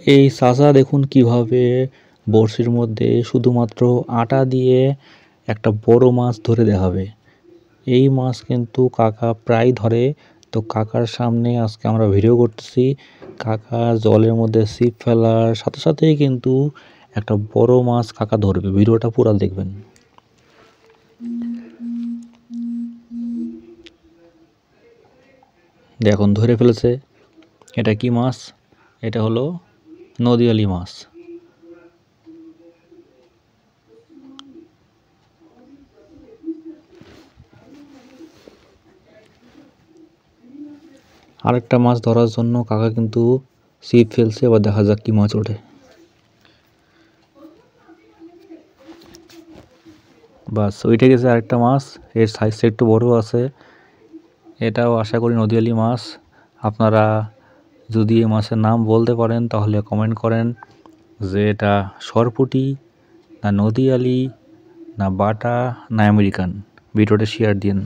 এই চাচা দেখুন কিভাবে বড়শির মধ্যে শুধুমাত্র আটা দিয়ে একটা বড় মাছ ধরে দেখাবে। এই মাছ কিন্তু কাকা প্রায় ধরে, তো কাকার সামনে আজকে আমরা ভিডিও করতেছি। কাকা জলের মধ্যে ছিপ ফেলার সাথে সাথেই কিন্তু একটা বড় মাছ কাকা ধরবে। ভিডিওটা পুরো দেখবেন। দেখুন ধরে ফেলেছে। এটা কি মাছ? এটা হলো নদীয়ালি মাছ। আরেকটা মাছ ধরার জন্য কাকা কিন্তু ছিপ ফেলছে, এবার দেখা যাক কি মাছ ওঠে। বাস উঠে গেছে আরেকটা মাছ, এর সাইজটা একটু বড় আছে। এটাও আশা করি নদীয়ালি মাছ। আপনারা যদি এই মাছের নাম বলতে পারেন তাহলে কমেন্ট করেন যে এটা সরপুঁটি না নদীয়ালি না বাটা না আমেরিকান। ভিডিওটা শেয়ার দিন।